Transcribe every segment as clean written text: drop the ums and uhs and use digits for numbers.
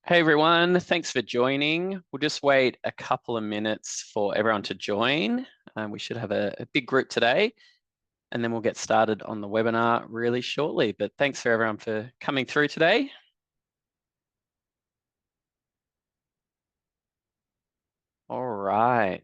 Hey everyone, thanks for joining. We'll just wait a couple of minutes for everyone to join. We should have a big group today, and then we'll get started on the webinar really shortly. But thanks for everyone for coming through today. All right.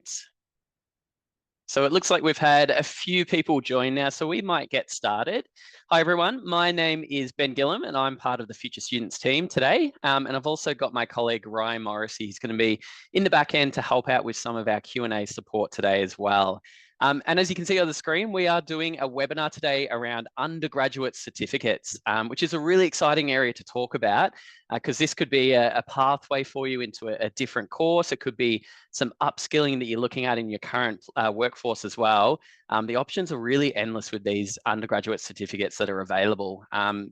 So it looks like we've had a few people join now, so we might get started. Hi everyone, my name is Ben Gillam and I'm part of the Future Students team today. And I've also got my colleague Ryan Morrissey. He's going to be in the back end to help out with some of our Q&A support today as well. And as you can see on the screen, we are doing a webinar today around undergraduate certificates, which is a really exciting area to talk about because this could be a pathway for you into a different course. It could be some upskilling that you're looking at in your current workforce as well. The options are really endless with these undergraduate certificates that are available.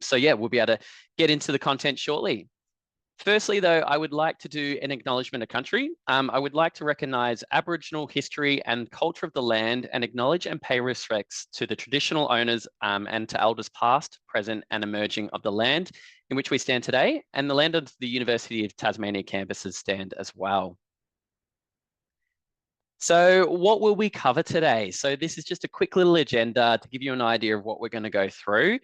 So yeah, we'll be able to get into the content shortly. Firstly, though, I would like to do an acknowledgement of country. I would like to recognise Aboriginal history and culture of the land and acknowledge and pay respects to the traditional owners and to elders past, present and emerging of the land in which we stand today, and the land of the University of Tasmania campuses stand as well. So what will we cover today? So this is just a quick little agenda to give you an idea of what we're going to go through.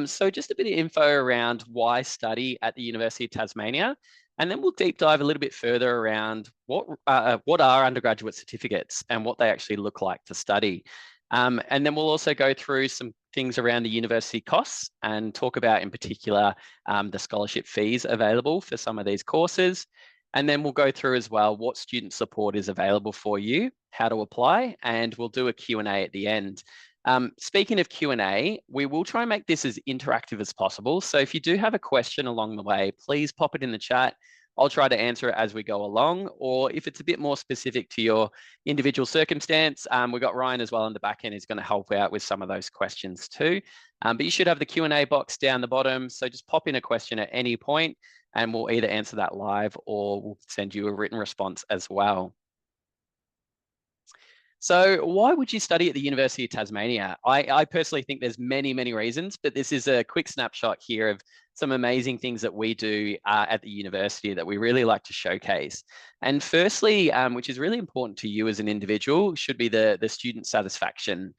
So just a bit of info around why study at the University of Tasmania, and then we'll deep dive a little bit further around what are undergraduate certificates and what they actually look like to study. And then we'll also go through some things around the university costs and talk about in particular the scholarship fees available for some of these courses. And then we'll go through as well what student support is available for you, how to apply, and we'll do a Q&A at the end. Speaking of Q&A, we will try and make this as interactive as possible. So if you do have a question along the way, please pop it in the chat. I'll try to answer it as we go along, or if it's a bit more specific to your individual circumstance, we've got Ryan as well in the back end who's going to help out with some of those questions too. But you should have the Q&A box down the bottom, so just pop in a question at any point and we'll either answer that live or we'll send you a written response as well. So why would you study at the University of Tasmania? I personally think there's many, many reasons, but this is a quick snapshot here of some amazing things that we do at the university that we really like to showcase. And firstly, which is really important to you as an individual, should be the student satisfaction.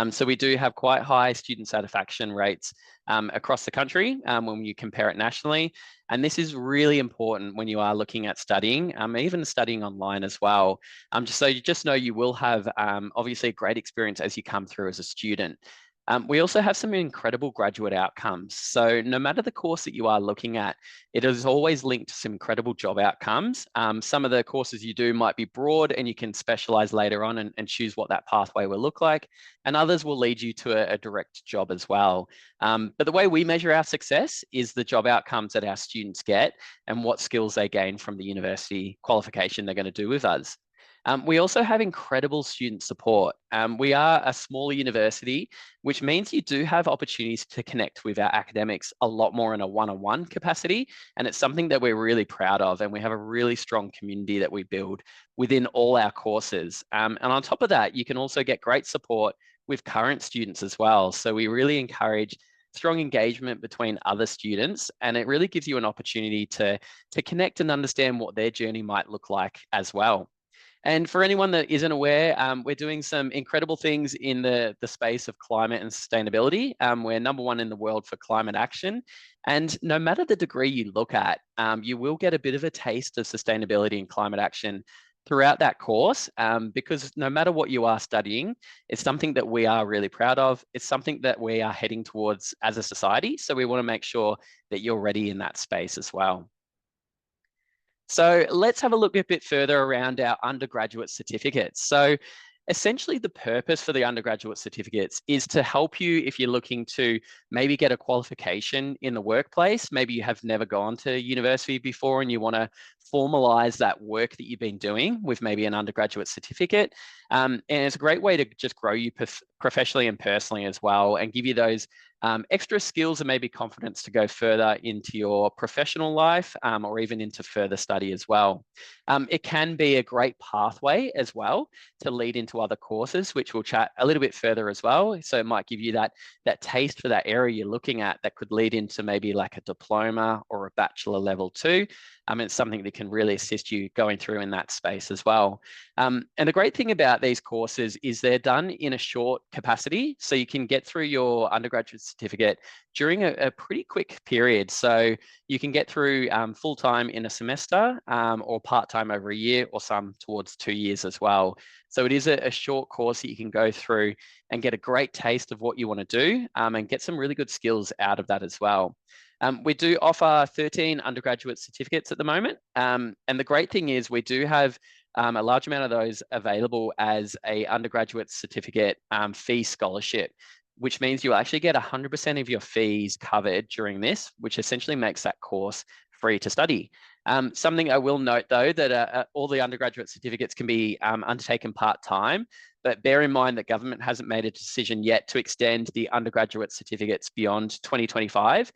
So we do have quite high student satisfaction rates across the country when you compare it nationally. And this is really important when you are looking at studying, even studying online as well. So you just know you will have obviously a great experience as you come through as a student. We also have some incredible graduate outcomes. So no matter the course that you are looking at, it is always linked to some incredible job outcomes. Some of the courses you do might be broad and you can specialize later on and choose what that pathway will look like. And others will lead you to a direct job as well. But the way we measure our success is the job outcomes that our students get and what skills they gain from the university qualification they're going to do with us. We also have incredible student support. We are a smaller university, which means you do have opportunities to connect with our academics a lot more in a one-on-one capacity. And it's something that we're really proud of. And we have a really strong community that we build within all our courses. And on top of that, you can also get great support with current students as well. So we really encourage strong engagement between other students, and it really gives you an opportunity to connect and understand what their journey might look like as well. And for anyone that isn't aware, we're doing some incredible things in the space of climate and sustainability. We're #1 in the world for climate action. And no matter the degree you look at, you will get a bit of a taste of sustainability and climate action throughout that course, because no matter what you are studying, it's something that we are really proud of. It's something that we are heading towards as a society. So we want to make sure that you're ready in that space as well. So let's have a look a bit further around our undergraduate certificates. So essentially the purpose for the undergraduate certificates is to help you if you're looking to maybe get a qualification in the workplace. Maybe you have never gone to university before and you want to formalize that work that you've been doing with maybe an undergraduate certificate. And it's a great way to just grow you professionally and personally as well, and give you those extra skills and maybe confidence to go further into your professional life or even into further study as well. It can be a great pathway as well to lead into other courses, which we'll chat a little bit further as well. So it might give you that taste for that area you're looking at that could lead into maybe like a diploma or a bachelor level 2. It's something that can really assist you going through in that space as well. And the great thing about these courses is they're done in a short capacity. So you can get through your undergraduate certificate during a pretty quick period. So you can get through full-time in a semester or part-time over a year, or some towards 2 years as well. So it is a short course that you can go through and get a great taste of what you want to do and get some really good skills out of that as well. We do offer 13 undergraduate certificates at the moment. And the great thing is we do have a large amount of those available as a undergraduate certificate fee scholarship, which means you actually get 100% of your fees covered during this, which essentially makes that course free to study. Something I will note though, that all the undergraduate certificates can be undertaken part-time, but bear in mind that government hasn't made a decision yet to extend the undergraduate certificates beyond 2025.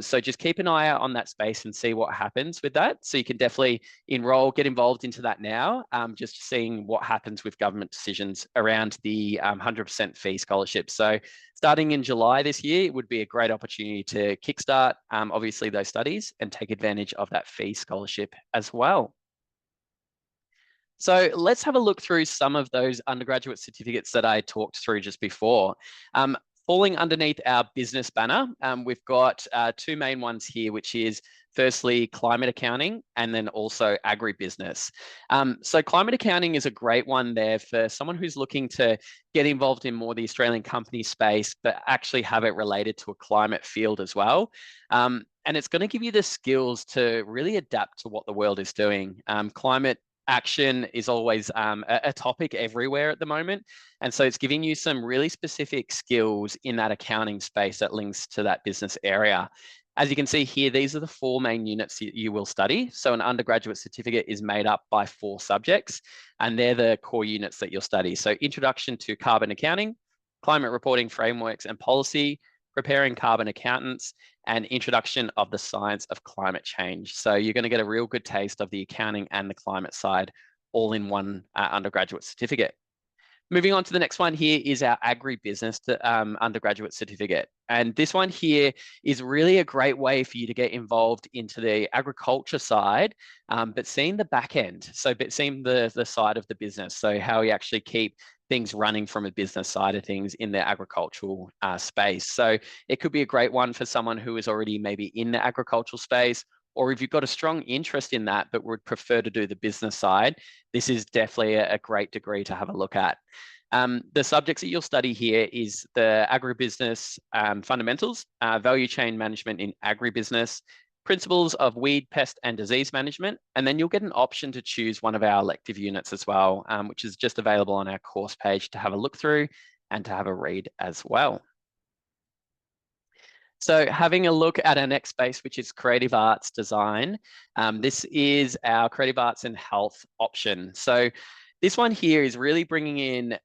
So just keep an eye out on that space and see what happens with that. So you can definitely get involved into that now, just seeing what happens with government decisions around the 100% fee scholarship. So starting in July this year, it would be a great opportunity to kickstart, obviously, those studies and take advantage of that fee scholarship as well. So let's have a look through some of those undergraduate certificates that I talked through just before. Falling underneath our business banner, we've got 2 main ones here, which is firstly climate accounting and then also agribusiness. So climate accounting is a great one there for someone who's looking to get involved in more the Australian company space, but actually have it related to a climate field as well. And it's going to give you the skills to really adapt to what the world is doing. Climate action is always a topic everywhere at the moment. And so it's giving you some really specific skills in that accounting space that links to that business area. As you can see here, these are the 4 main units you will study. So an undergraduate certificate is made up by 4 subjects, and they're the core units that you'll study. So introduction to carbon accounting, climate reporting frameworks and policy, preparing carbon accountants, and introduction of the science of climate change. So you're going to get a real good taste of the accounting and the climate side all in one undergraduate certificate. Moving on to the next one here is our agribusiness undergraduate certificate. And this one here is really a great way for you to get involved into the agriculture side, but seeing the back end. So seeing the side of the business. So how we actually keep things running from a business side of things in the agricultural space. So it could be a great one for someone who is already maybe in the agricultural space, or if you've got a strong interest in that, but would prefer to do the business side, this is definitely a great degree to have a look at. The subjects that you'll study here is the agribusiness fundamentals, value chain management in agribusiness, principles of weed, pest and disease management, and then you'll get an option to choose one of our elective units as well, which is just available on our course page to have a look through and to have a read as well. So having a look at our next space, which is creative arts design, this is our creative arts and health option. So this one here is really bringing in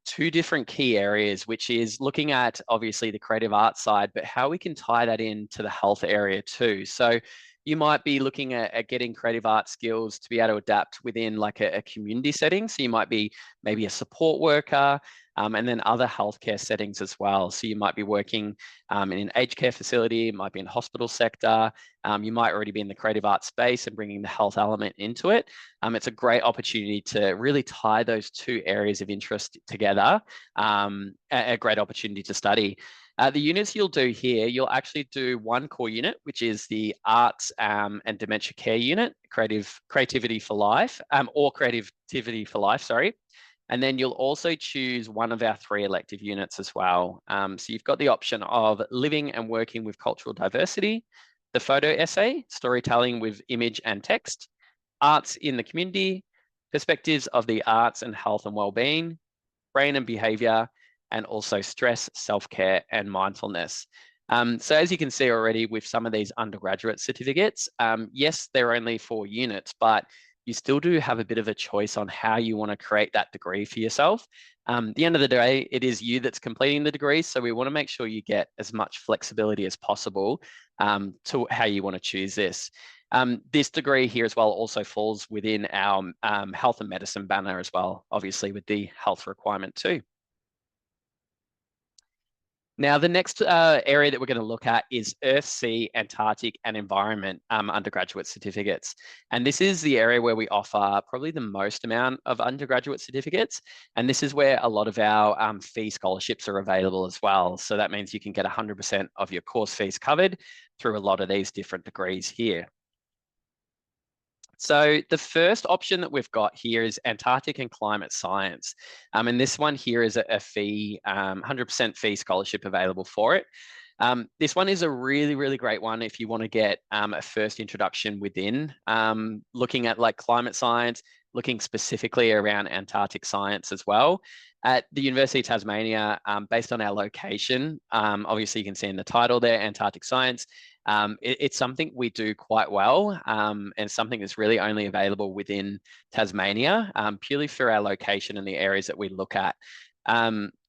2 different key areas, which is looking at obviously the creative arts side, but how we can tie that into the health area too. So you might be looking at getting creative arts skills to be able to adapt within like a community setting. So you might be maybe a support worker, and then other healthcare settings as well. So you might be working in an aged care facility, it might be in the hospital sector. You might already be in the creative arts space and bringing the health element into it. It's a great opportunity to really tie those 2 areas of interest together, a great opportunity to study. The units you'll do here, you'll actually do 1 core unit, which is the arts and dementia care unit, creativity for life, or creativity for life, sorry. And then you'll also choose one of our 3 elective units as well. So you've got the option of living and working with cultural diversity, the photo essay, storytelling with image and text, arts in the community, perspectives of the arts and health and well-being, brain and behavior, and also stress, self-care, and mindfulness. So as you can see already with some of these undergraduate certificates, yes, they're only 4 units, but you still do have a bit of a choice on how you want to create that degree for yourself. At the end of the day, it is you that's completing the degree. So we want to make sure you get as much flexibility as possible to how you want to choose this. This degree here as well also falls within our health and medicine banner as well, obviously with the health requirement too. Now, the next area that we're going to look at is Earth, Sea, Antarctic, and Environment undergraduate certificates. And this is the area where we offer probably the most amount of undergraduate certificates. And this is where a lot of our fee scholarships are available as well. So that means you can get 100% of your course fees covered through a lot of these different degrees here. So the first option that we've got here is Antarctic and Climate Science. And this one here is a fee, 100% fee scholarship available for it. This one is a really, really great one if you want to get a first introduction within looking at like climate science, looking specifically around Antarctic science as well. At the University of Tasmania, based on our location, obviously you can see in the title there, Antarctic science. It's something we do quite well and something that's really only available within Tasmania, purely for our location and the areas that we look at.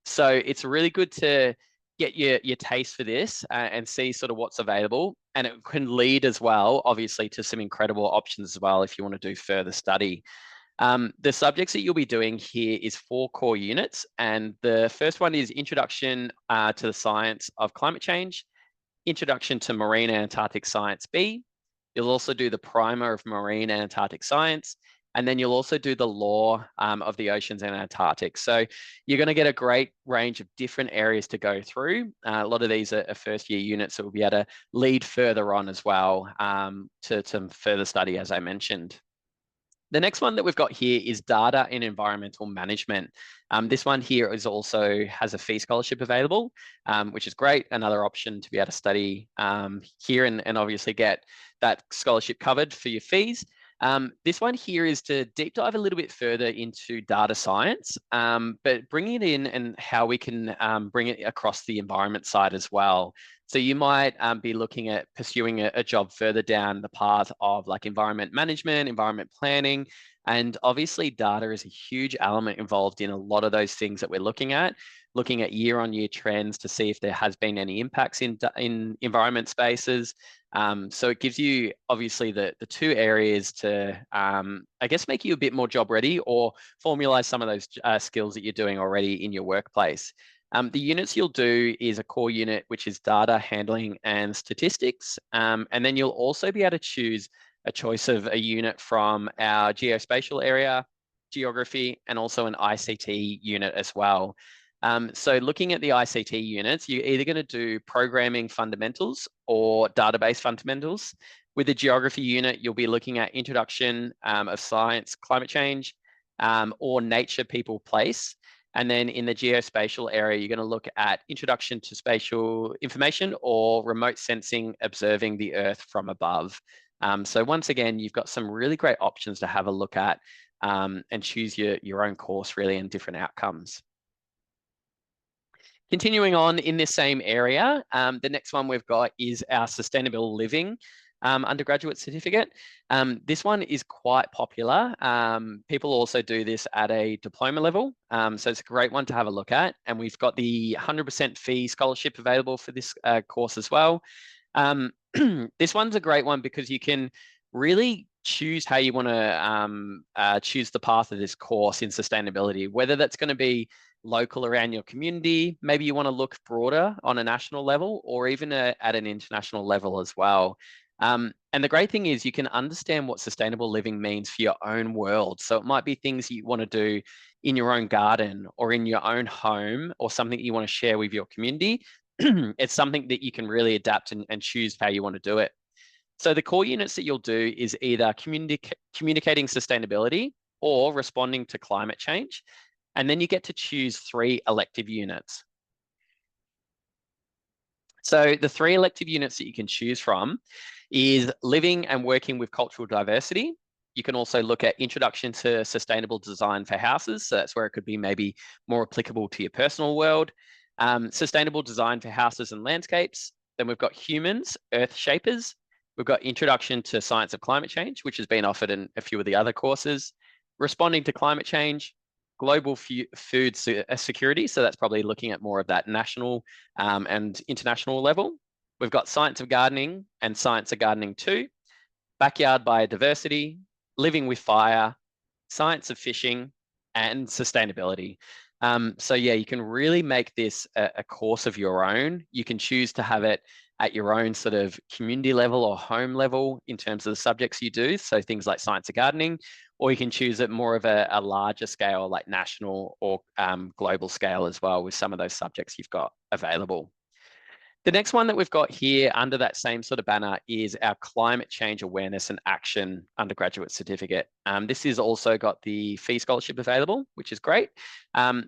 So it's really good to get your taste for this and see sort of what's available. And it can lead as well, obviously, to some incredible options as well if you want to do further study. The subjects that you'll be doing here is 4 core units. And the first one is Introduction to the Science of Climate Change, Introduction to Marine and Antarctic Science B. You'll also do the Primer of Marine and Antarctic Science. And then you'll also do the Law of the Oceans and Antarctic. So you're going to get a great range of different areas to go through. A lot of these are first year units, so we'll be able to lead further on as well to further study, as I mentioned. The next one that we've got here is Data and Environmental Management. This one here is also has a fee scholarship available, which is great. Another option to be able to study here and obviously get that scholarship covered for your fees. This one here is to deep dive a little bit further into data science, but bring it in and how we can bring it across the environment side as well. So you might be looking at pursuing a job further down the path of like environment management, environment planning, and obviously data is a huge element involved in a lot of those things that we're looking at year-on-year trends to see if there has been any impacts in environment spaces. So it gives you obviously the 2 areas to, I guess, make you a bit more job ready or formalize some of those skills that you're doing already in your workplace. The units you'll do is a core unit, which is data handling and statistics. And then you'll also be able to choose a choice of a unit from our geospatial area, geography, and also an ICT unit as well. So looking at the ICT units, you're either going to do programming fundamentals or database fundamentals. With the geography unit, you'll be looking at introduction of science, climate change, or nature, people, place. And then in the geospatial area, you're going to look at introduction to spatial information or remote sensing, observing the Earth from above. So once again, you've got some really great options to have a look at and choose your own course really and different outcomes. Continuing on in this same area, the next one we've got is our Sustainable Living undergraduate certificate. This one is quite popular. People also do this at a diploma level. So it's a great one to have a look at. And we've got the 100% fee scholarship available for this course as well. This one's a great one because you can really choose how you want to choose the path of this course in sustainability, whether that's going to be local around your community, maybe you want to look broader on a national level or even at an international level as well. And the great thing is you can understand what sustainable living means for your own world. So it might be things you want to do in your own garden or in your own home or something you want to share with your community. It's something that you can really adapt and choose how you want to do it. So the core units that you'll do is either communicating sustainability or responding to climate change. And then you get to choose 3 elective units. So the 3 elective units that you can choose from is living and working with cultural diversity. You can also look at introduction to sustainable design for houses. So that's where it could be maybe more applicable to your personal world. Sustainable design for houses and landscapes. Then we've got humans, earth shapers, We've got Introduction to Science of Climate Change, which has been offered in a few of the other courses. Responding to Climate Change, Global Food Security. So that's probably looking at more of that national and international level. We've got Science of Gardening and Science of Gardening 2, Backyard Biodiversity, Living with Fire, Science of Fishing, and Sustainability. So yeah, you can really make this a course of your own. You can choose to have it at your own sort of community level or home level in terms of the subjects you do. So things like Science of Gardening, or you can choose it more of a larger scale, like national or global scale as well, with some of those subjects you've got available. The next one that we've got here under that same sort of banner is our Climate Change Awareness and Action Undergraduate Certificate. This has also got the fee scholarship available, which is great.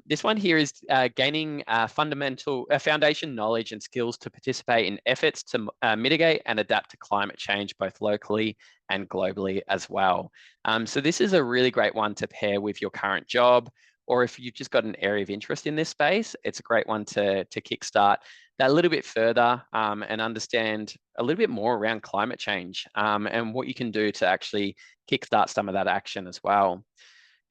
This one here is gaining foundation knowledge and skills to participate in efforts to mitigate and adapt to climate change, both locally and globally as well. So this is a really great one to pair with your current job, or if you've just got an area of interest in this space, it's a great one to kickstart that a little bit further and understand a little bit more around climate change and what you can do to actually kickstart some of that action as well.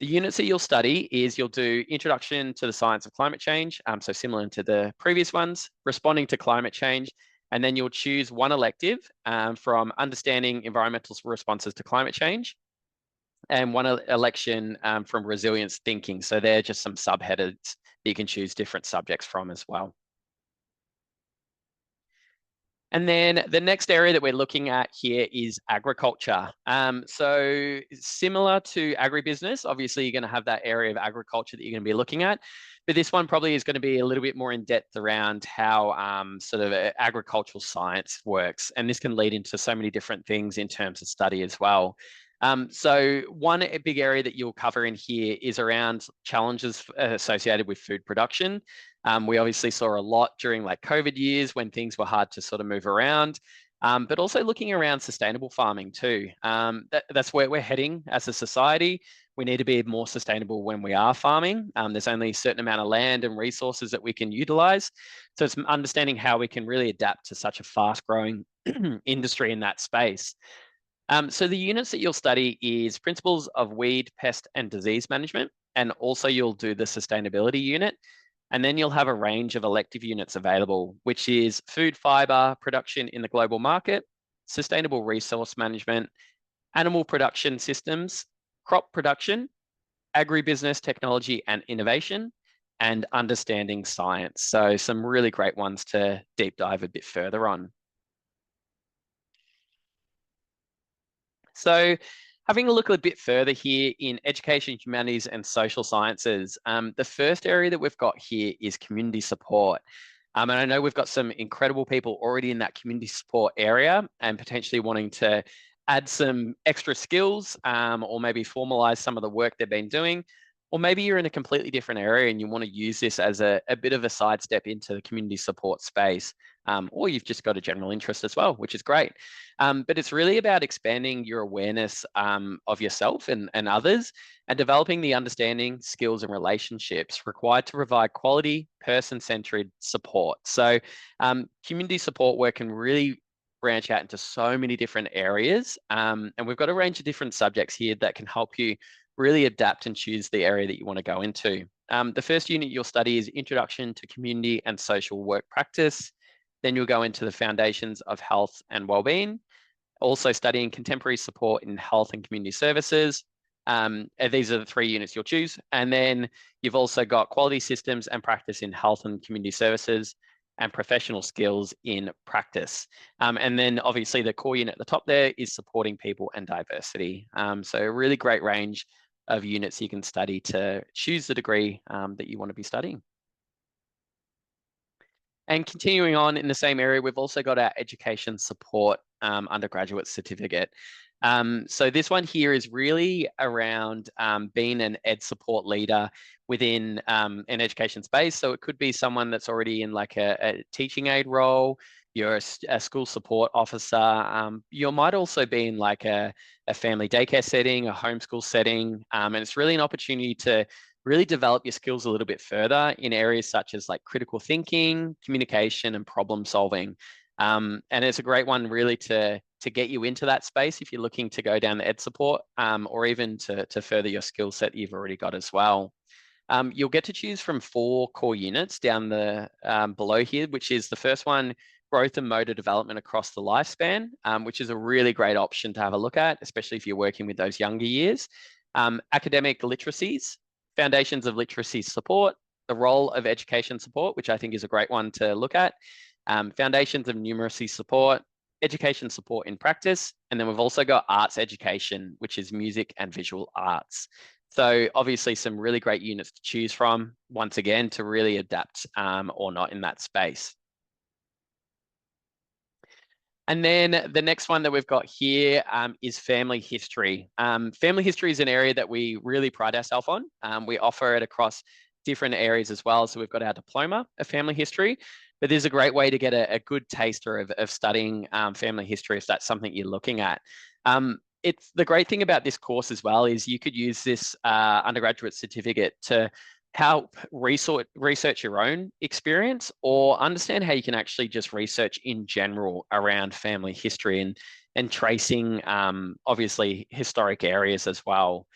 The units that you'll study is you'll do Introduction to the Science of Climate Change, so similar to the previous ones, Responding to Climate Change, and then you'll choose one elective from Understanding Environmental Responses to Climate Change, and one election from Resilience Thinking. So they're just some subheaders that you can choose different subjects from as well. And then the next area that we're looking at here is agriculture. So similar to agribusiness, obviously you're going to have that area of agriculture that you're going to be looking at, but this one probably is going to be a little bit more in depth around how sort of agricultural science works. And this can lead into so many different things in terms of study as well. So one big area that you'll cover in here is around challenges associated with food production. We obviously saw a lot during like COVID years when things were hard to sort of move around, but also looking around sustainable farming too. That's where we're heading as a society. We need to be more sustainable when we are farming. There's only a certain amount of land and resources that we can utilize. So it's understanding how we can really adapt to such a fast growing industry in that space. So the units that you'll study is Principles of Weed, Pest and Disease Management, and also you'll do the Sustainability unit. And then you'll have a range of elective units available, which is Food Fiber Production in the Global Market, Sustainable Resource Management, Animal Production Systems, Crop Production, Agribusiness Technology and Innovation, and Understanding Science. So some really great ones to deep dive a bit further on. So having a look a bit further here in Education, Humanities and Social Sciences, the first area that we've got here is community support. And I know we've got some incredible people already in that community support area and potentially wanting to add some extra skills or maybe formalize some of the work they've been doing. Or maybe you're in a completely different area and you want to use this as a bit of a sidestep into the community support space. Or you've just got a general interest as well, which is great. But it's really about expanding your awareness of yourself and others and developing the understanding, skills and relationships required to provide quality, person-centered support. So community support work can really branch out into so many different areas. And we've got a range of different subjects here that can help you really adapt and choose the area that you want to go into. The first unit you'll study is Introduction to Community and Social Work Practice. Then you'll go into the Foundations of Health and Wellbeing, also studying Contemporary Support in Health and Community Services. These are the 3 units you'll choose. And then you've also got Quality Systems and Practice in Health and Community Services and Professional Skills in Practice. And then obviously the core unit at the top there is Supporting People and Diversity. So a really great range of units you can study to choose the degree that you want to be studying. And continuing on in the same area, we've also got our Education Support Undergraduate Certificate. So this one here is really around being an ed support leader within an education space. So it could be someone that's already in like a teaching aid role, you're a school support officer. You might also be in like a family daycare setting, a homeschool setting. And it's really an opportunity to really develop your skills a little bit further in areas such as like critical thinking, communication, and problem solving. And it's a great one really to get you into that space if you're looking to go down the ed support, or even to further your skill set you've already got as well. You'll get to choose from 4 core units down the below here, which is the first one, growth and motor development across the lifespan, which is a really great option to have a look at, especially if you're working with those younger years. Academic literacies, foundations of literacy support, the role of education support, which I think is a great one to look at, foundations of numeracy support, education support in practice, and then we've also got arts education, which is music and visual arts. So obviously some really great units to choose from, once again, to really adapt or not in that space. And then the next one that we've got here is family history. Family history is an area that we really pride ourselves on. We offer it across different areas as well. So we've got our diploma of family history, but there's a great way to get a good taster of studying family history if that's something you're looking at. It's the great thing about this course as well is you could use this undergraduate certificate to help research your own experience or understand how you can actually just research in general around family history and tracing obviously historic areas as well.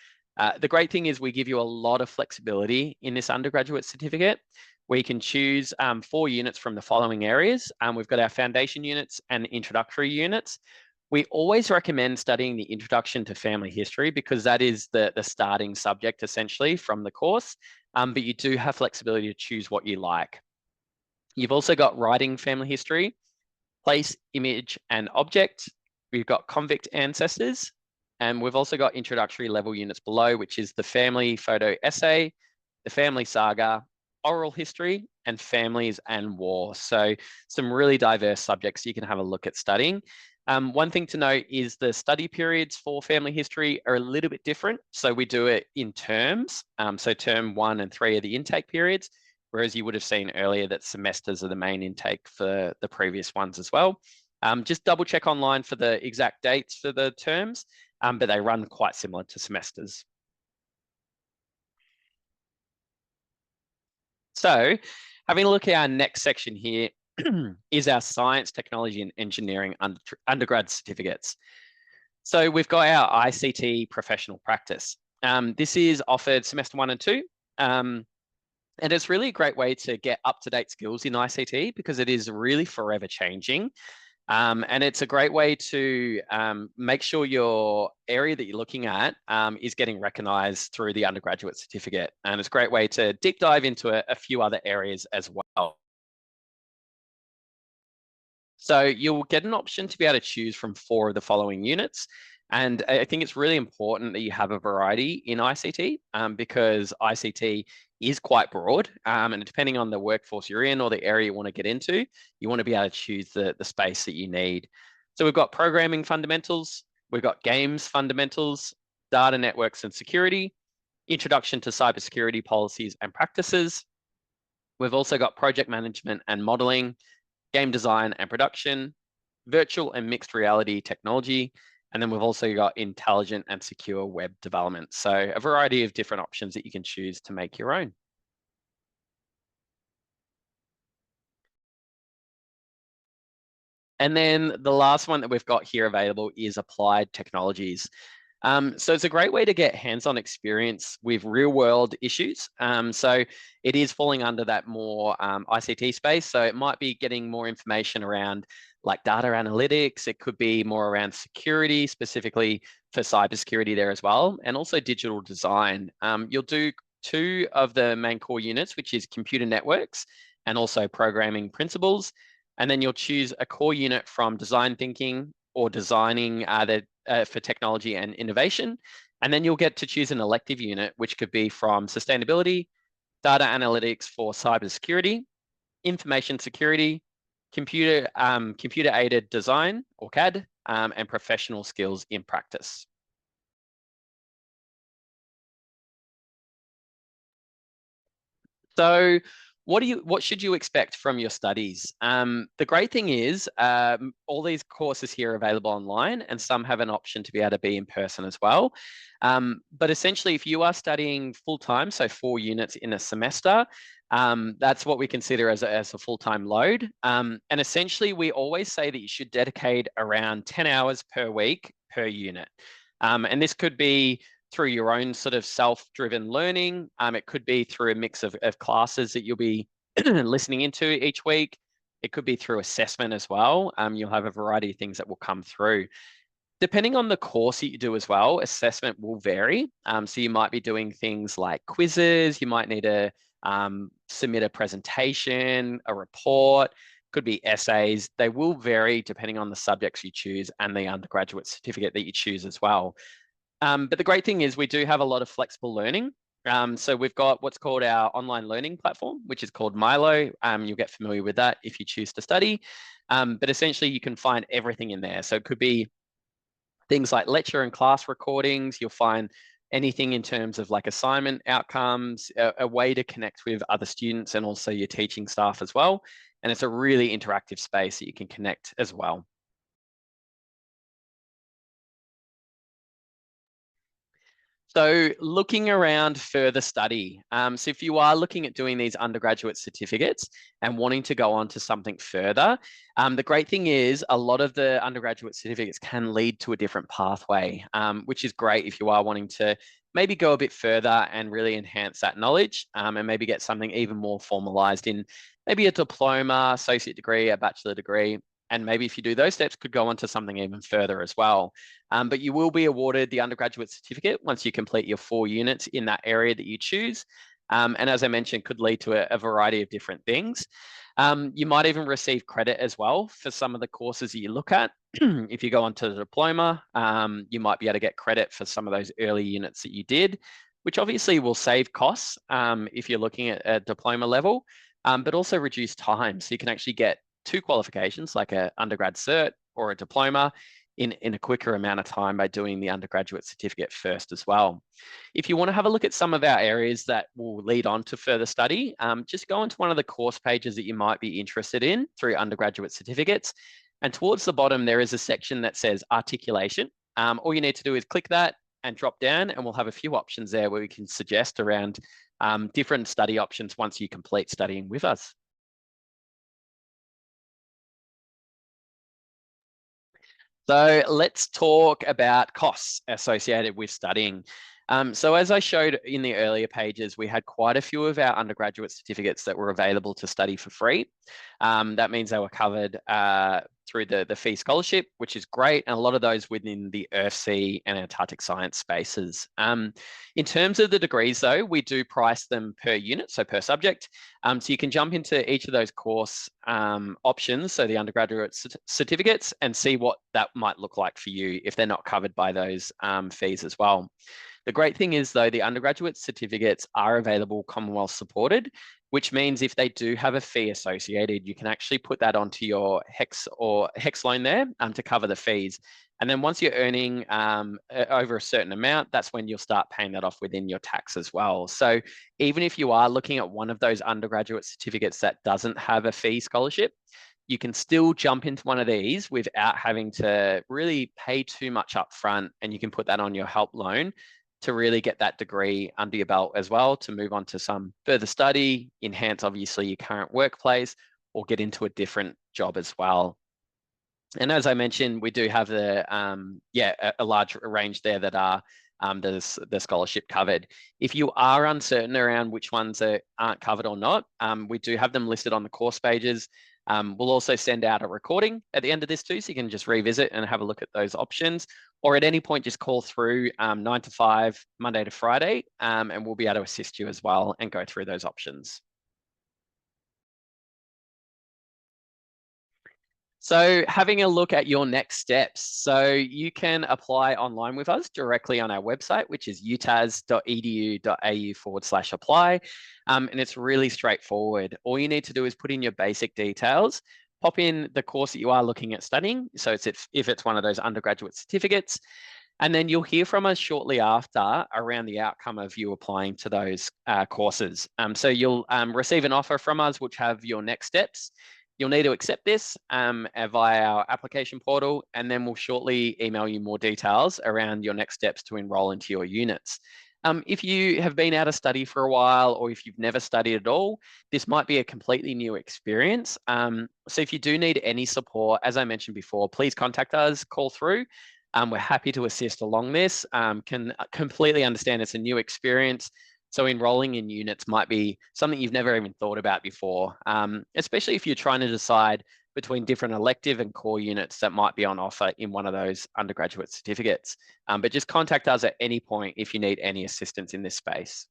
The great thing is we give you a lot of flexibility in this undergraduate certificate. We can choose 4 units from the following areas. We've got our foundation units and introductory units. We always recommend studying the introduction to family history because that is the starting subject essentially from the course, but you do have flexibility to choose what you like. You've also got writing family history, place, image, and object. We've got convict ancestors, and we've also got introductory level units below, which is the family photo essay, the family saga, oral history, and families and war. So some really diverse subjects you can have a look at studying. One thing to note is the study periods for family history are a little bit different. So we do it in terms. So term 1 and 3 are the intake periods, whereas you would have seen earlier that semesters are the main intake for the previous ones as well. Just double check online for the exact dates for the terms, but they run quite similar to semesters. So having a look at our next section here, is our science, technology, and engineering undergrad certificates. So we've got our ICT professional practice. This is offered semester 1 and 2. And it's really a great way to get up-to-date skills in ICT because it is really forever changing. And it's a great way to make sure your area that you're looking at is getting recognised through the undergraduate certificate. And it's a great way to deep dive into a few other areas as well. So you'll get an option to be able to choose from 4 of the following units. And I think it's really important that you have a variety in ICT because ICT is quite broad. And depending on the workforce you're in or the area you want to get into, you want to be able to choose the space that you need. So we've got programming fundamentals, we've got games fundamentals, data networks and security, introduction to cybersecurity policies and practices. We've also got project management and modeling, game design and production, virtual and mixed reality technology, and then we've also got intelligent and secure web development. So a variety of different options that you can choose to make your own. And then the last one that we've got here available is applied technologies. So it's a great way to get hands-on experience with real-world issues. So it is falling under that more ICT space. So it might be getting more information around like data analytics. It could be more around security, specifically for cybersecurity there as well, and also digital design. You'll do 2 of the main core units, which is computer networks and also programming principles. And then you'll choose a core unit from design thinking or designing for technology and innovation. And then you'll get to choose an elective unit, which could be from sustainability, data analytics for cybersecurity, information security, computer aided design or CAD, and professional skills in practice. So What should you expect from your studies? The great thing is all these courses here are available online, and some have an option to be able to be in person as well. But essentially, if you are studying full time, so 4 units in a semester, that's what we consider as a full-time load. And essentially, we always say that you should dedicate around 10 hours per week per unit. And this could be through your own sort of self-driven learning. It could be through a mix of classes that you'll be listening into each week. It could be through assessment as well. You'll have a variety of things that will come through. Depending on the course that you do as well, assessment will vary. So you might be doing things like quizzes. You might need to submit a presentation, a report, could be essays. They will vary depending on the subjects you choose and the undergraduate certificate that you choose as well. But the great thing is we do have a lot of flexible learning. So we've got what's called our online learning platform, which is called Milo. You'll get familiar with that if you choose to study. But essentially you can find everything in there. So it could be things like lecture and class recordings. You'll find anything in terms of like assignment outcomes, a way to connect with other students and also your teaching staff as well. And it's a really interactive space that you can connect as well. So looking around further study. So if you are looking at doing these undergraduate certificates and wanting to go on to something further, the great thing is a lot of the undergraduate certificates can lead to a different pathway, which is great if you are wanting to maybe go a bit further and really enhance that knowledge and maybe get something even more formalized in maybe a diploma, associate degree, a bachelor degree. And maybe if you do those steps, could go on to something even further as well. But you will be awarded the undergraduate certificate once you complete your 4 units in that area that you choose. And as I mentioned, could lead to a variety of different things. You might even receive credit as well for some of the courses that you look at. If you go onto the diploma, you might be able to get credit for some of those early units that you did, which obviously will save costs if you're looking at a diploma level, but also reduce time. So you can actually get 2 qualifications like an undergrad cert or a diploma in a quicker amount of time by doing the undergraduate certificate first as well. If you want to have a look at some of our areas that will lead on to further study, just go into one of the course pages that you might be interested in through undergraduate certificates. And towards the bottom, there is a section that says articulation. All you need to do is click that and drop down, and we'll have a few options there where we can suggest around different study options once you complete studying with us. So let's talk about costs associated with studying. So as I showed in the earlier pages, we had quite a few of our undergraduate certificates that were available to study for free. That means they were covered through the fee scholarship, which is great, and a lot of those within the Earthsea and Antarctic science spaces. In terms of the degrees, though, we do price them per unit, so per subject. So you can jump into each of those course options, so the undergraduate certificates, and see what that might look like for you if they're not covered by those fees as well. The great thing is, though, the undergraduate certificates are available Commonwealth supported, which means if they do have a fee associated, you can actually put that onto your HEX loan there to cover the fees. And then once you're earning over a certain amount, that's when you'll start paying that off within your tax as well. So even if you are looking at one of those undergraduate certificates that doesn't have a fee scholarship, you can still jump into one of these without having to really pay too much upfront, and you can put that on your help loan to really get that degree under your belt as well, to move on to some further study, enhance obviously your current workplace, or get into a different job as well. And as I mentioned, we do have the a large range there that are the scholarship covered. If you are uncertain around which ones aren't covered or not, we do have them listed on the course pages. We'll also send out a recording at the end of this too, so you can just revisit and have a look at those options. Or at any point, just call through 9 to 5, Monday to Friday, and we'll be able to assist you as well and go through those options. So having a look at your next steps. So you can apply online with us directly on our website, which is utas.edu.au/apply. And it's really straightforward. All you need to do is put in your basic details, pop in the course that you are looking at studying. So if it's one of those undergraduate certificates, And then you'll hear from us shortly after around the outcome of you applying to those courses. So you'll receive an offer from us, which have your next steps. You'll need to accept this via our application portal, and then we'll shortly email you more details around your next steps to enroll into your units. If you have been out of study for a while, or if you've never studied at all, this might be a completely new experience. So if you do need any support, as I mentioned before, please contact us, call through. We're happy to assist along this. Can completely understand it's a new experience. So enrolling in units might be something you've never even thought about before, especially if you're trying to decide between different elective and core units that might be on offer in one of those undergraduate certificates. But just contact us at any point if you need any assistance in this space.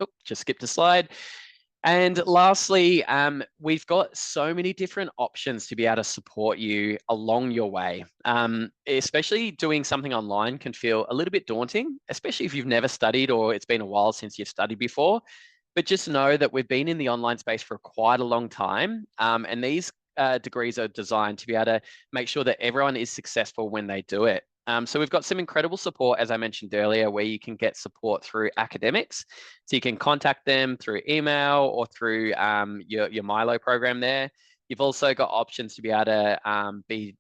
Oh, just skipped a slide. And lastly, we've got so many different options to be able to support you along your way. Especially doing something online can feel a little bit daunting, especially if you've never studied or it's been a while since you've studied before. But just know that we've been in the online space for quite a long time. And these degrees are designed to be able to make sure that everyone is successful when they do it. So we've got some incredible support, as I mentioned earlier, where you can get support through academics. So you can contact them through email or through your Milo program there. You've also got options to be able to be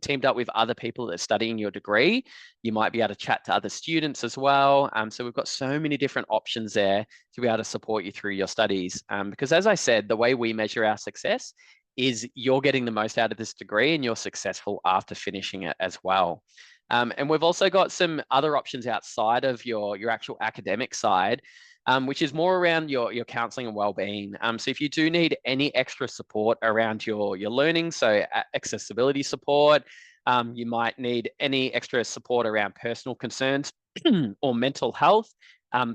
teamed up with other people that are studying your degree. You might be able to chat to other students as well. So we've got so many different options there to be able to support you through your studies. Because as I said, the way we measure our success is you're getting the most out of this degree and you're successful after finishing it as well. And we've also got some other options outside of your actual academic side, which is more around your counselling and wellbeing. So if you do need any extra support around your learning, so accessibility support, you might need any extra support around personal concerns or mental health,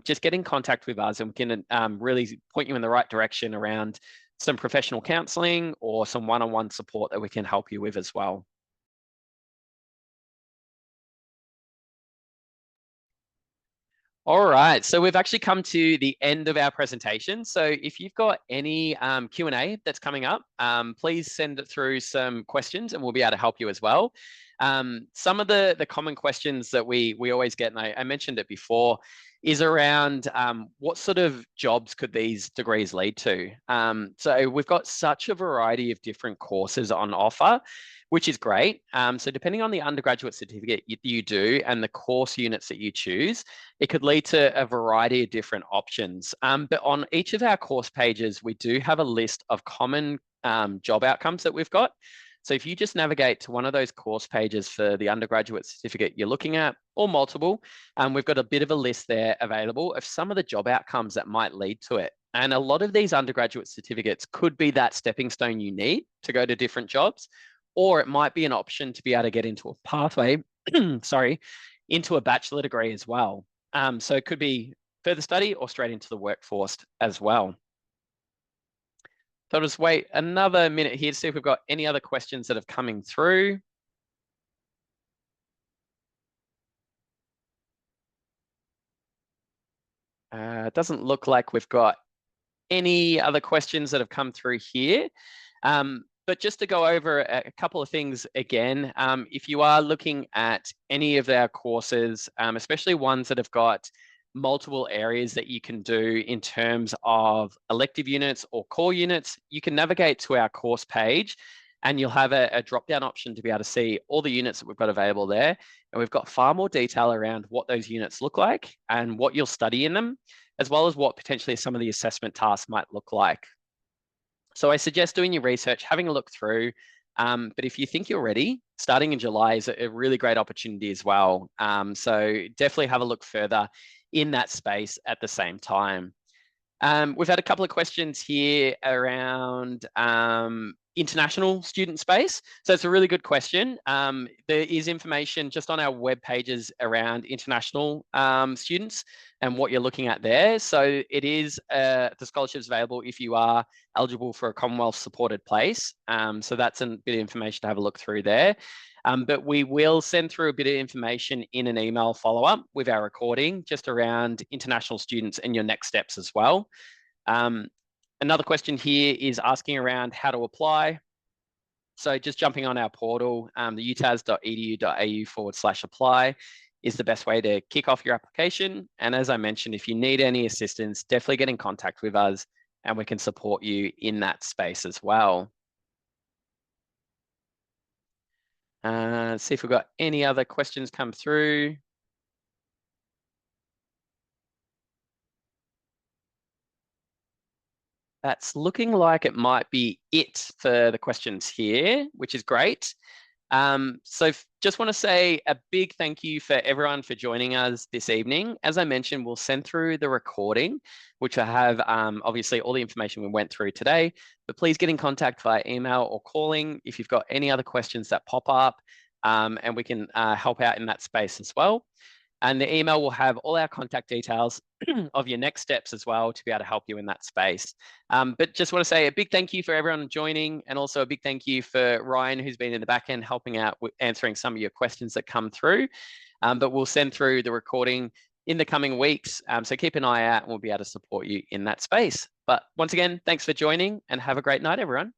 just get in contact with us and we can really point you in the right direction around some professional counselling or some one-on-one support that we can help you with as well. All right, so we've actually come to the end of our presentation. So if you've got any Q&A that's coming up, please send it through some questions and we'll be able to help you as well. Some of the common questions that we always get, and I mentioned it before, is around what sort of jobs could these degrees lead to? So we've got such a variety of different courses on offer, which is great. So depending on the undergraduate certificate you do and the course units that you choose, it could lead to a variety of different options. But on each of our course pages, we do have a list of common job outcomes that we've got. So if you just navigate to one of those course pages for the undergraduate certificate you're looking at, or multiple, we've got a bit of a list there available of some of the job outcomes that might lead to it. And a lot of these undergraduate certificates could be that stepping stone you need to go to different jobs, or it might be an option to be able to get into a pathway, sorry, into a bachelor degree as well. So it could be further study or straight into the workforce as well. So I'll just wait another minute here to see if we've got any other questions that have coming through. It doesn't look like we've got any other questions that have come through here. But just to go over a couple of things again, if you are looking at any of our courses, especially ones that have got multiple areas that you can do in terms of elective units or core units, you can navigate to our course page and you'll have a drop-down option to be able to see all the units that we've got available there. And we've got far more detail around what those units look like and what you'll study in them, as well as what potentially some of the assessment tasks might look like. So I suggest doing your research, having a look through. But if you think you're ready, starting in July is a really great opportunity as well. So definitely have a look further in that space at the same time. We've had a couple of questions here around international student space. So it's a really good question. There is information just on our web pages around international students and what you're looking at there. So it is the scholarships available if you are eligible for a Commonwealth supported place. So that's a bit of information to have a look through there. But we will send through a bit of information in an email follow-up with our recording just around international students and your next steps as well. Another question here is asking around how to apply. So just jumping on our portal, the utas.edu.au/apply is the best way to kick off your application. And as I mentioned, if you need any assistance, definitely get in contact with us and we can support you in that space as well. See if we've got any other questions come through. That's looking like it might be it for the questions here, which is great. So just want to say a big thank you for everyone for joining us this evening. As I mentioned, we'll send through the recording, which will have obviously all the information we went through today, but please get in contact via email or calling if you've got any other questions that pop up, and we can help out in that space as well. And the email will have all our contact details of your next steps as well to be able to help you in that space. But just want to say a big thank you for everyone joining, and also a big thank you for Ryan, who's been in the back end helping out with answering some of your questions that come through. But we'll send through the recording in the coming weeks. So keep an eye out and we'll be able to support you in that space. But once again, thanks for joining and have a great night, everyone.